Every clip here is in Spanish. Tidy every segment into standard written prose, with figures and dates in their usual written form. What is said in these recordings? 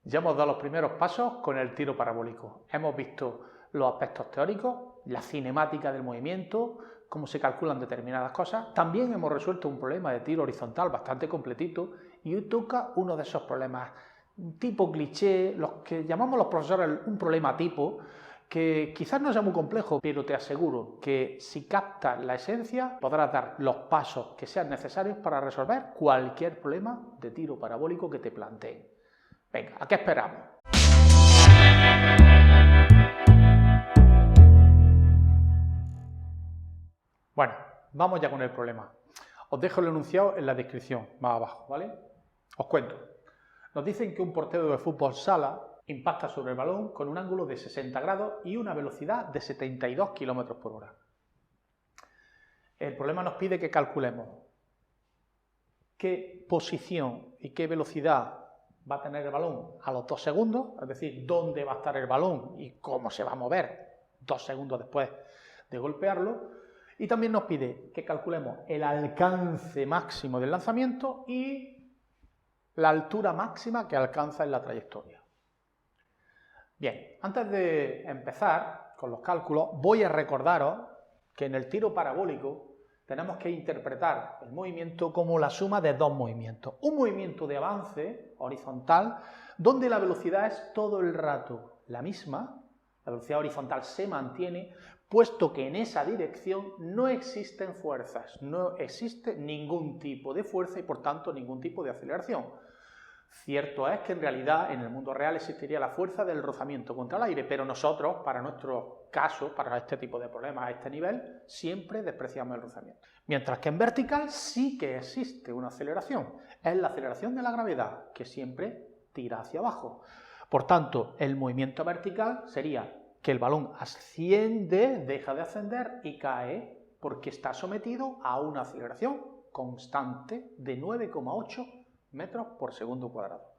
Ya hemos dado los primeros pasos con el tiro parabólico. Hemos visto los aspectos teóricos, la cinemática del movimiento, cómo se calculan determinadas cosas. También hemos resuelto un problema de tiro horizontal bastante completito y hoy toca uno de esos problemas tipo cliché, los que llamamos los profesores un problema tipo, que quizás no sea muy complejo, pero te aseguro que si captas la esencia podrás dar los pasos que sean necesarios para resolver cualquier problema de tiro parabólico que te planteen. Venga, ¿a qué esperamos? Bueno, vamos ya con el problema. Os dejo el enunciado en la descripción, más abajo, ¿vale? Os cuento. Nos dicen que un portero de fútbol sala impacta sobre el balón con un ángulo de 60 grados y una velocidad de 72 km por hora. El problema nos pide que calculemos qué posición y qué velocidad va a tener el balón a los 2 segundos, es decir, dónde va a estar el balón y cómo se va a mover 2 segundos después de golpearlo. Y también nos pide que calculemos el alcance máximo del lanzamiento y la altura máxima que alcanza en la trayectoria. Bien, antes de empezar con los cálculos, voy a recordaros que en el tiro parabólico tenemos que interpretar el movimiento como la suma de dos movimientos. Un movimiento de avance horizontal, donde la velocidad es todo el rato la misma, la velocidad horizontal se mantiene, puesto que en esa dirección no existen fuerzas, no existe ningún tipo de fuerza y por tanto ningún tipo de aceleración. Cierto es que en realidad en el mundo real existiría la fuerza del rozamiento contra el aire, pero nosotros, para nuestro caso, para este tipo de problemas a este nivel, siempre despreciamos el rozamiento. Mientras que en vertical sí que existe una aceleración, es la aceleración de la gravedad, que siempre tira hacia abajo. Por tanto, el movimiento vertical sería que el balón asciende, deja de ascender y cae porque está sometido a una aceleración constante de 9,8 metros por segundo cuadrado.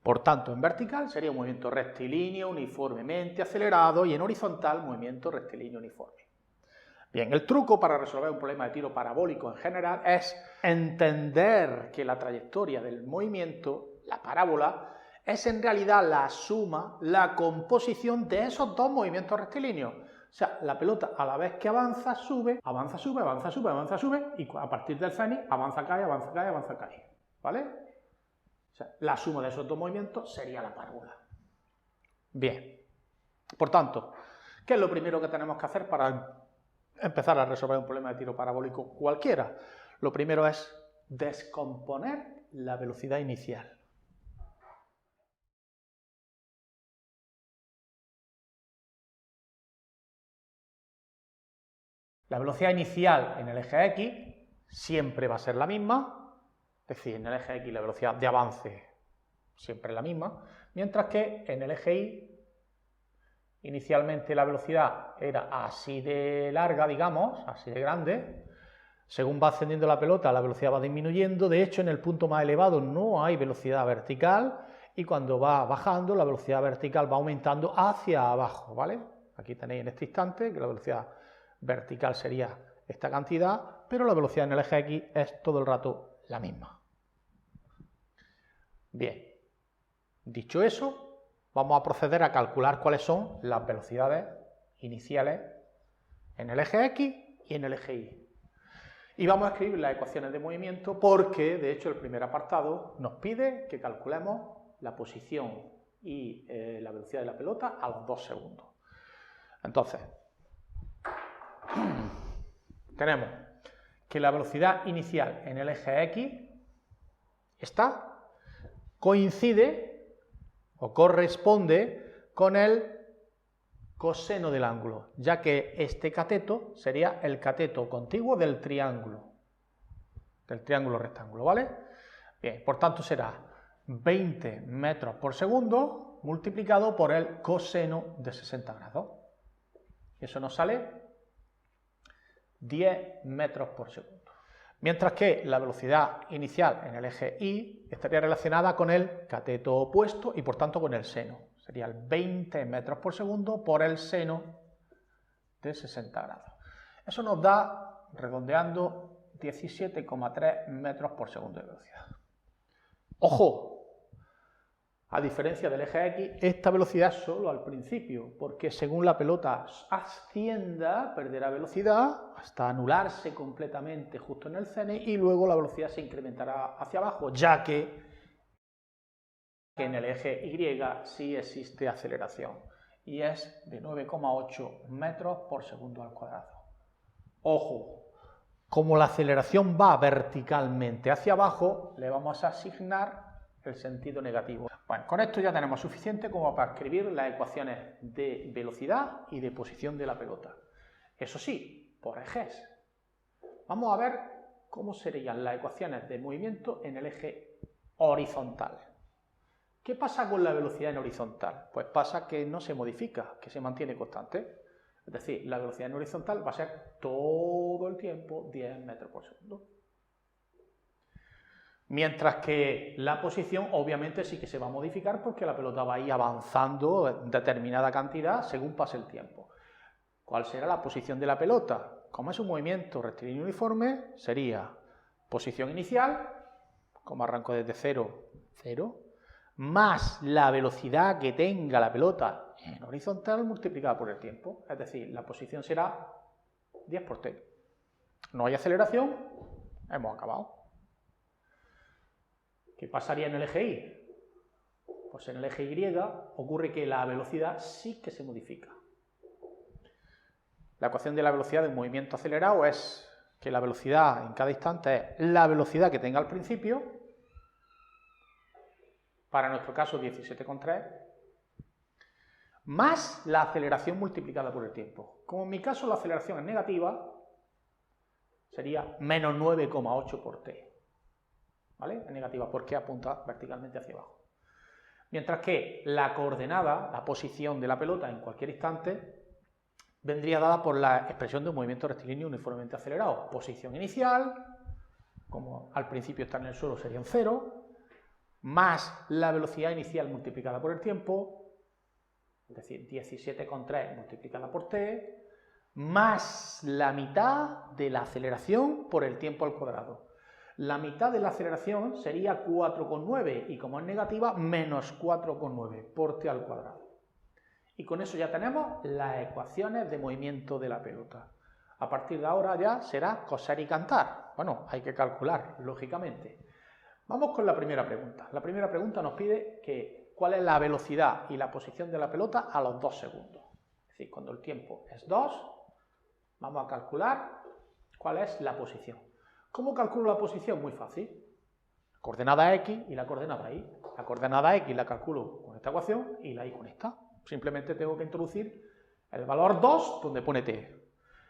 Por tanto, en vertical sería un movimiento rectilíneo, uniformemente acelerado, y en horizontal, movimiento rectilíneo uniforme. Bien, el truco para resolver un problema de tiro parabólico en general es entender que la trayectoria del movimiento, la parábola, es en realidad la suma, la composición de esos dos movimientos rectilíneos. O sea, la pelota a la vez que avanza, sube, avanza, sube, avanza, sube, avanza, sube, y a partir del cenit avanza, cae, avanza, cae, avanza, cae. ¿Vale? O sea, la suma de esos dos movimientos sería la parábola. Bien. Por tanto, ¿qué es lo primero que tenemos que hacer para empezar a resolver un problema de tiro parabólico cualquiera? Lo primero es descomponer la velocidad inicial. La velocidad inicial en el eje X siempre va a ser la misma, es decir, en el eje X la velocidad de avance siempre es la misma, mientras que en el eje Y inicialmente la velocidad era así de larga, digamos, así de grande. Según va ascendiendo la pelota, la velocidad va disminuyendo. De hecho, en el punto más elevado no hay velocidad vertical y cuando va bajando, la velocidad vertical va aumentando hacia abajo, ¿vale? Aquí tenéis en este instante que la velocidad vertical sería esta cantidad, pero la velocidad en el eje X es todo el rato la misma. Bien, dicho eso, vamos a proceder a calcular cuáles son las velocidades iniciales en el eje X y en el eje Y. Y vamos a escribir las ecuaciones de movimiento porque, de hecho, el primer apartado nos pide que calculemos la posición y la velocidad de la pelota a los 2 segundos. Entonces, tenemos que la velocidad inicial en el eje X coincide o corresponde con el coseno del ángulo, ya que este cateto sería el cateto contiguo del triángulo rectángulo, ¿vale? Bien, por tanto será 20 metros por segundo multiplicado por el coseno de 60 grados. Y eso nos sale 10 metros por segundo. Mientras que la velocidad inicial en el eje Y estaría relacionada con el cateto opuesto y por tanto con el seno. Sería el 20 metros por segundo por el seno de 60 grados. Eso nos da, redondeando, 17,3 metros por segundo de velocidad. ¡Ojo! A diferencia del eje X, esta velocidad es solo al principio, porque según la pelota ascienda, perderá velocidad hasta anularse completamente justo en el cenit y luego la velocidad se incrementará hacia abajo, ya que en el eje Y sí existe aceleración y es de 9,8 metros por segundo al cuadrado. Ojo, como la aceleración va verticalmente hacia abajo, le vamos a asignar el sentido negativo. Bueno, con esto ya tenemos suficiente como para escribir las ecuaciones de velocidad y de posición de la pelota. Eso sí, por ejes. Vamos a ver cómo serían las ecuaciones de movimiento en el eje horizontal. ¿Qué pasa con la velocidad en horizontal? Pues pasa que no se modifica, que se mantiene constante. Es decir, la velocidad en horizontal va a ser todo el tiempo 10 metros por segundo. Mientras que la posición obviamente sí que se va a modificar porque la pelota va a ir avanzando en determinada cantidad según pase el tiempo. ¿Cuál será la posición de la pelota? Como es un movimiento rectilíneo uniforme, sería posición inicial, como arranco desde 0, 0, más la velocidad que tenga la pelota en horizontal multiplicada por el tiempo. Es decir, la posición será 10 por t. No hay aceleración, hemos acabado. ¿Qué pasaría en el eje Y? Pues en el eje Y ocurre que la velocidad sí que se modifica. La ecuación de la velocidad de un movimiento acelerado es que la velocidad en cada instante es la velocidad que tenga al principio, para nuestro caso 17,3, más la aceleración multiplicada por el tiempo. Como en mi caso la aceleración es negativa, sería menos 9,8 por t. ¿Vale? Es negativa porque apunta verticalmente hacia abajo. Mientras que la coordenada, la posición de la pelota en cualquier instante, vendría dada por la expresión de un movimiento rectilíneo uniformemente acelerado. Posición inicial, como al principio está en el suelo sería un 0, más la velocidad inicial multiplicada por el tiempo, es decir, 17,3 multiplicada por t, más la mitad de la aceleración por el tiempo al cuadrado. La mitad de la aceleración sería 4,9 y como es negativa, menos 4,9 por t al cuadrado. Y con eso ya tenemos las ecuaciones de movimiento de la pelota. A partir de ahora ya será coser y cantar. Bueno, hay que calcular, lógicamente. Vamos con la primera pregunta. La primera pregunta nos pide que cuál es la velocidad y la posición de la pelota a los 2 segundos. Es decir, cuando el tiempo es 2, vamos a calcular cuál es la posición. ¿Cómo calculo la posición? Muy fácil. La coordenada X y la coordenada Y. La coordenada X la calculo con esta ecuación y la Y con esta. Simplemente tengo que introducir el valor 2 donde pone t.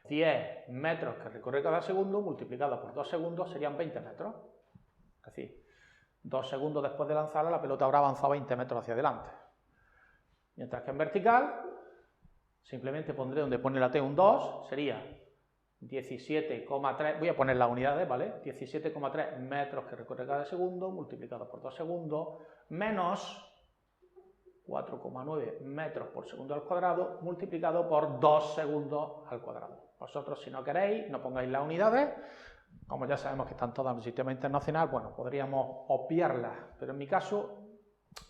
10 metros que recorre cada segundo multiplicado por 2 segundos serían 20 metros. Es decir, 2 segundos después de lanzarla la pelota habrá avanzado 20 metros hacia adelante. Mientras que en vertical, simplemente pondré donde pone la t un 2, sería 17,3, voy a poner las unidades, ¿vale? 17,3 metros que recorre cada segundo multiplicado por 2 segundos menos 4,9 metros por segundo al cuadrado multiplicado por 2 segundos al cuadrado. Vosotros, si no queréis, no pongáis las unidades. Como ya sabemos que están todas en el sistema internacional, bueno, podríamos obviarlas, pero en mi caso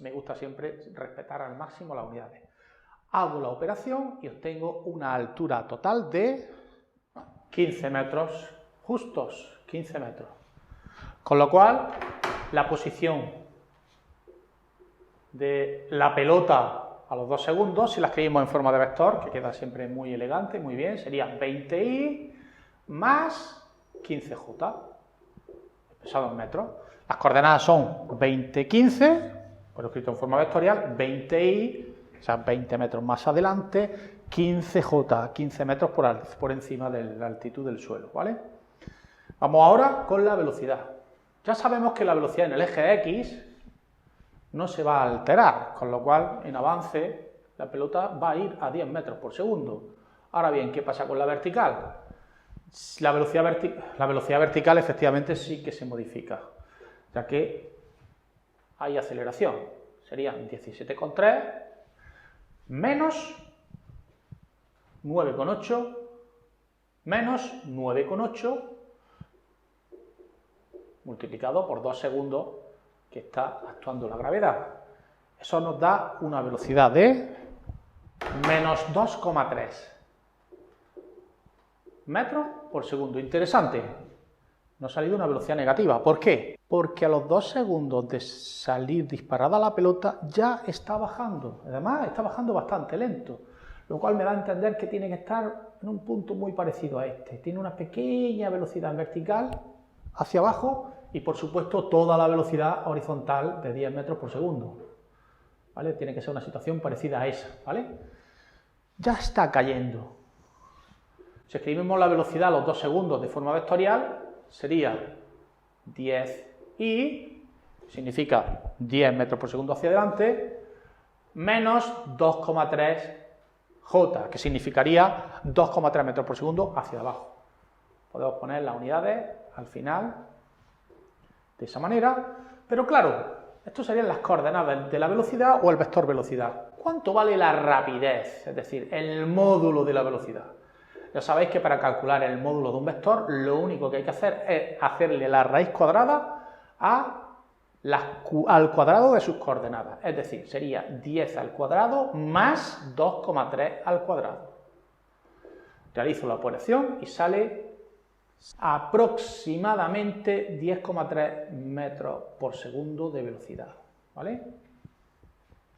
me gusta siempre respetar al máximo las unidades. Hago la operación y obtengo una altura total de 15 metros justos, 15 metros. Con lo cual, la posición de la pelota a los 2 segundos, si la escribimos en forma de vector, que queda siempre muy elegante, muy bien, sería 20i más 15j, pesado en metros. Las coordenadas son 20, 15, por escrito en forma vectorial, 20i, o sea, 20 metros más adelante, 15j, 15 metros por encima de la altitud del suelo, ¿vale? Vamos ahora con la velocidad. Ya sabemos que la velocidad en el eje X no se va a alterar, con lo cual en avance la pelota va a ir a 10 metros por segundo. Ahora bien, ¿qué pasa con la vertical? La velocidad vertical efectivamente sí que se modifica, ya que hay aceleración. Serían 17,3 menos 9,8 menos 9,8 multiplicado por 2 segundos que está actuando la gravedad. Eso nos da una velocidad de menos 2,3 metros por segundo. Interesante. Nos ha salido una velocidad negativa. ¿Por qué? Porque a los 2 segundos de salir disparada la pelota ya está bajando. Además, está bajando bastante lento. Lo cual me da a entender que tiene que estar en un punto muy parecido a este. Tiene una pequeña velocidad en vertical hacia abajo y, por supuesto, toda la velocidad horizontal de 10 metros por segundo. ¿Vale? Tiene que ser una situación parecida a esa. ¿Vale? Ya está cayendo. Si escribimos la velocidad a los 2 segundos de forma vectorial, sería 10i, significa 10 metros por segundo hacia adelante, menos 2,3 j, que significaría 2,3 metros por segundo hacia abajo. Podemos poner las unidades al final de esa manera, pero claro, esto serían las coordenadas de la velocidad o el vector velocidad. ¿Cuánto vale la rapidez? Es decir, el módulo de la velocidad. Ya sabéis que para calcular el módulo de un vector, lo único que hay que hacer es hacerle la raíz cuadrada al cuadrado de sus coordenadas. Es decir, sería 10 al cuadrado más 2,3 al cuadrado. Realizo la operación y sale aproximadamente 10,3 metros por segundo de velocidad. ¿Vale?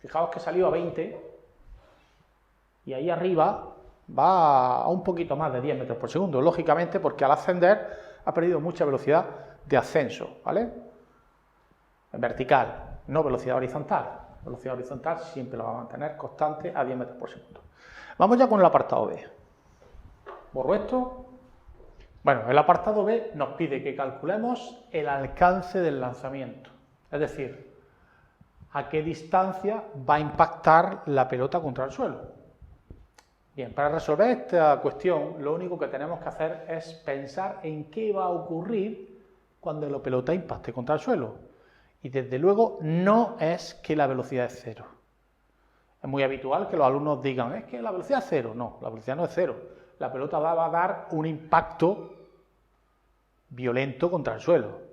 Fijaos que salió a 20 y ahí arriba va a un poquito más de 10 metros por segundo, lógicamente porque al ascender ha perdido mucha velocidad de ascenso, ¿vale? En vertical, no velocidad horizontal. La velocidad horizontal siempre la va a mantener constante a 10 metros por segundo. Vamos ya con el apartado B. Borro esto. Bueno, el apartado B nos pide que calculemos el alcance del lanzamiento, es decir, a qué distancia va a impactar la pelota contra el suelo. Bien, para resolver esta cuestión, lo único que tenemos que hacer es pensar en qué va a ocurrir cuando la pelota impacte contra el suelo. Y desde luego no es que la velocidad es cero. Es muy habitual que los alumnos digan, es que la velocidad es cero. No, la velocidad no es cero. La pelota va a dar un impacto violento contra el suelo.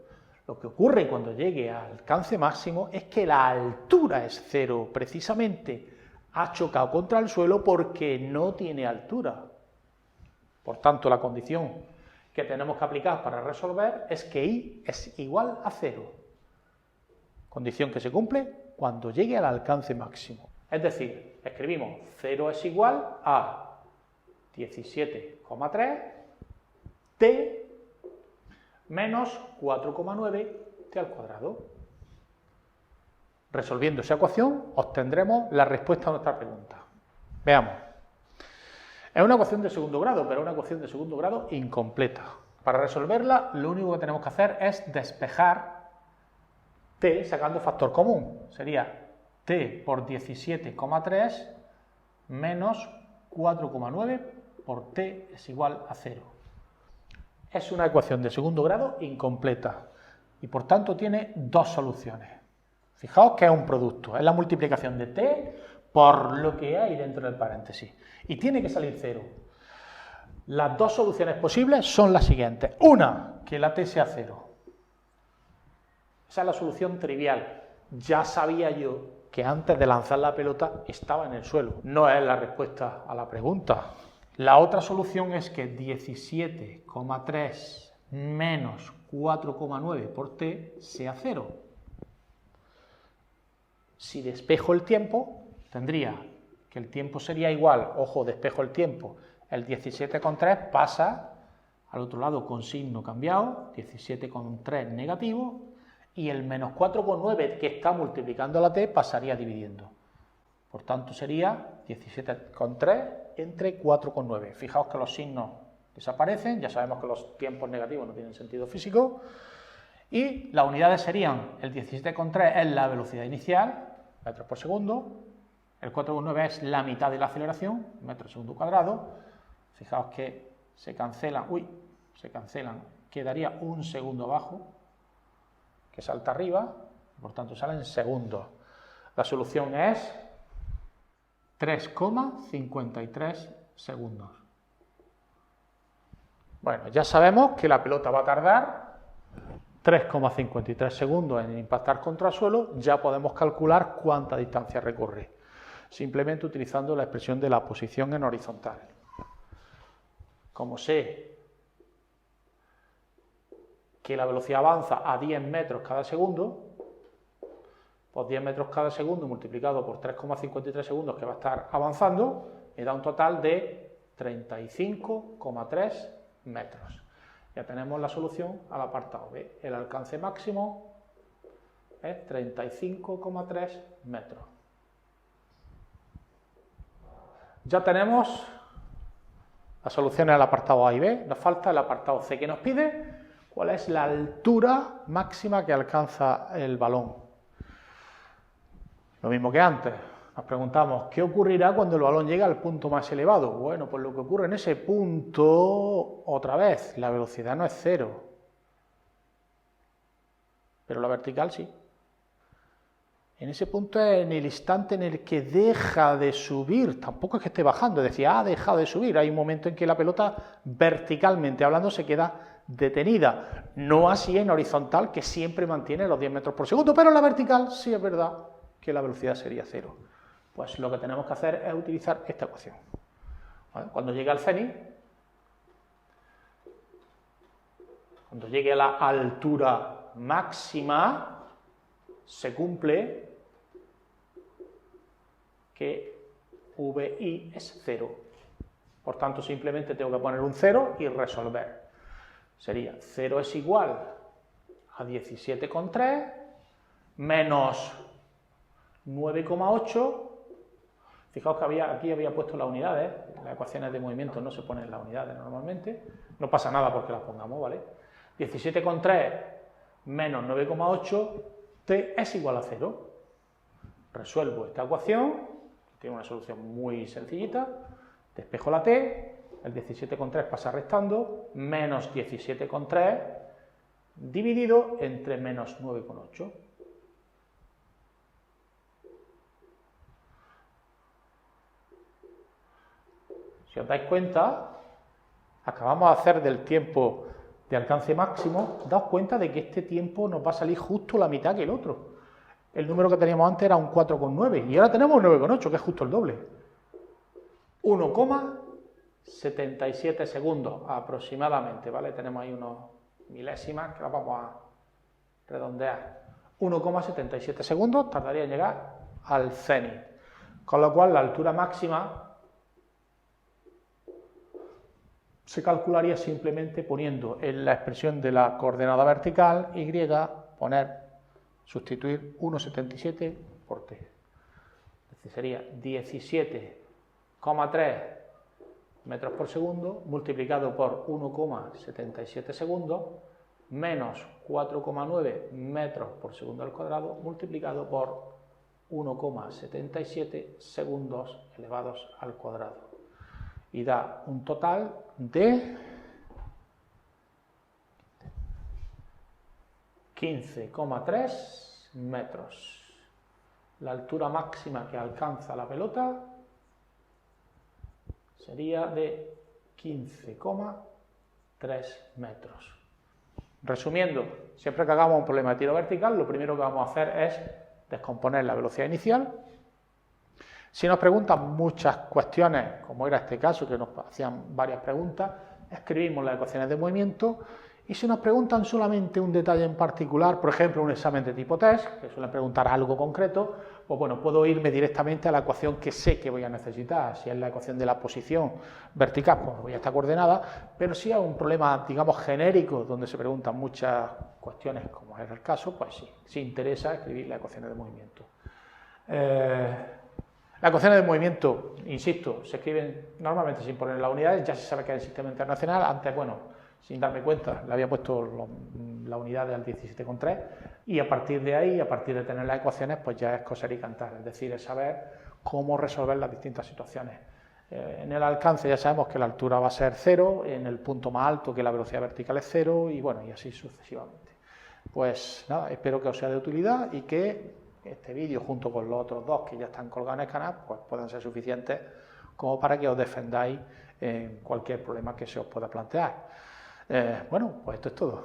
Lo que ocurre cuando llegue al alcance máximo es que la altura es cero, precisamente. Ha chocado contra el suelo porque no tiene altura. Por tanto, la condición que tenemos que aplicar para resolver es que i es igual a 0. Condición que se cumple cuando llegue al alcance máximo. Es decir, escribimos 0 es igual a 17,3 t menos 4,9 t al cuadrado. Resolviendo esa ecuación, obtendremos la respuesta a nuestra pregunta. Veamos. Es una ecuación de segundo grado, pero es una ecuación de segundo grado incompleta. Para resolverla, lo único que tenemos que hacer es despejar t sacando factor común. Sería t por 17,3 menos 4,9 por t es igual a 0. Es una ecuación de segundo grado incompleta y por tanto tiene dos soluciones. Fijaos que es un producto, es la multiplicación de t por lo que hay dentro del paréntesis. Y tiene que salir 0. Las dos soluciones posibles son las siguientes. Una, que la t sea 0. Esa es la solución trivial. Ya sabía yo que antes de lanzar la pelota estaba en el suelo. No es la respuesta a la pregunta. La otra solución es que 17,3 menos 4,9 por t sea 0. Si despejo el tiempo, tendría que el tiempo sería igual, ojo, despejo el tiempo, el 17,3 pasa al otro lado con signo cambiado, 17,3 negativo, y el menos 4,9 que está multiplicando la t pasaría dividiendo. Por tanto sería 17,3 entre 4,9. Fijaos que los signos desaparecen, ya sabemos que los tiempos negativos no tienen sentido físico, y las unidades serían, el 17,3 es la velocidad inicial, metros por segundo, el 4,9 es la mitad de la aceleración, metros segundo cuadrado. Fijaos que se cancelan, quedaría un segundo abajo, que salta arriba, por tanto salen segundos. La solución es 3,53 segundos. Bueno, ya sabemos que la pelota va a tardar 3,53 segundos en impactar contra el suelo, ya podemos calcular cuánta distancia recorre, simplemente utilizando la expresión de la posición en horizontal. Como sé que la velocidad avanza a 10 metros cada segundo, pues 10 metros cada segundo multiplicado por 3,53 segundos que va a estar avanzando, me da un total de 35,3 metros. Ya tenemos la solución al apartado B. El alcance máximo es 35,3 metros. Ya tenemos las soluciones al apartado A y B. Nos falta el apartado C, que nos pide cuál es la altura máxima que alcanza el balón. Lo mismo que antes. Nos preguntamos, ¿qué ocurrirá cuando el balón llegue al punto más elevado? Bueno, pues lo que ocurre en ese punto, otra vez, la velocidad no es cero, pero la vertical sí. En ese punto es en el instante en el que deja de subir, tampoco es que esté bajando, es decir, ha dejado de subir, hay un momento en que la pelota verticalmente hablando se queda detenida, no así en horizontal, que siempre mantiene los 10 metros por segundo, pero en la vertical sí es verdad que la velocidad sería cero. Pues lo que tenemos que hacer es utilizar esta ecuación. ¿Vale? Cuando llegue al cenit, cuando llegue a la altura máxima, se cumple que VI es 0. Por tanto, simplemente tengo que poner un 0 y resolver. Sería 0 es igual a 17,3 menos 9,8. Fijaos que aquí había puesto las unidades, las ecuaciones de movimiento no se ponen las unidades normalmente, no pasa nada porque las pongamos, ¿vale? 17,3 menos 9,8, t es igual a 0. Resuelvo esta ecuación, tiene una solución muy sencillita, despejo la t, el 17,3 pasa restando, menos 17,3 dividido entre menos 9,8. Si os dais cuenta, acabamos de hacer del tiempo de alcance máximo, daos cuenta de que este tiempo nos va a salir justo la mitad que el otro. El número que teníamos antes era un 4,9 y ahora tenemos un 9,8, que es justo el doble. 1,77 segundos aproximadamente, ¿vale? Tenemos ahí unos milésimas que las vamos a redondear. 1,77 segundos tardaría en llegar al cenit. Con lo cual la altura máxima se calcularía simplemente poniendo en la expresión de la coordenada vertical y sustituir 1,77 por t. Es decir, sería 17,3 metros por segundo multiplicado por 1,77 segundos menos 4,9 metros por segundo al cuadrado multiplicado por 1,77 segundos elevados al cuadrado. Y da un total de 15,3 metros. La altura máxima que alcanza la pelota sería de 15,3 metros. Resumiendo, siempre que hagamos un problema de tiro vertical, lo primero que vamos a hacer es descomponer la velocidad inicial. Si nos preguntan muchas cuestiones, como era este caso, que nos hacían varias preguntas, escribimos las ecuaciones de movimiento, y si nos preguntan solamente un detalle en particular, por ejemplo, un examen de tipo test, que suelen preguntar algo concreto, pues bueno, puedo irme directamente a la ecuación que sé que voy a necesitar. Si es la ecuación de la posición vertical, pues voy a esta coordenada, pero si es un problema, digamos, genérico, donde se preguntan muchas cuestiones, como es el caso, pues sí, si interesa escribir las ecuaciones de movimiento. Las ecuaciones de movimiento, insisto, se escriben normalmente sin poner las unidades, ya se sabe que es el sistema internacional, antes, bueno, sin darme cuenta, le había puesto la unidad del 17,3 y a partir de ahí, a partir de tener las ecuaciones, pues ya es coser y cantar, es decir, es saber cómo resolver las distintas situaciones. En el alcance ya sabemos que la altura va a ser 0, en el punto más alto que la velocidad vertical es 0 y bueno, y así sucesivamente. Pues nada, espero que os sea de utilidad y que este vídeo junto con los otros dos que ya están colgados en el canal pues puedan ser suficientes como para que os defendáis en cualquier problema que se os pueda plantear. Bueno, pues esto es todo.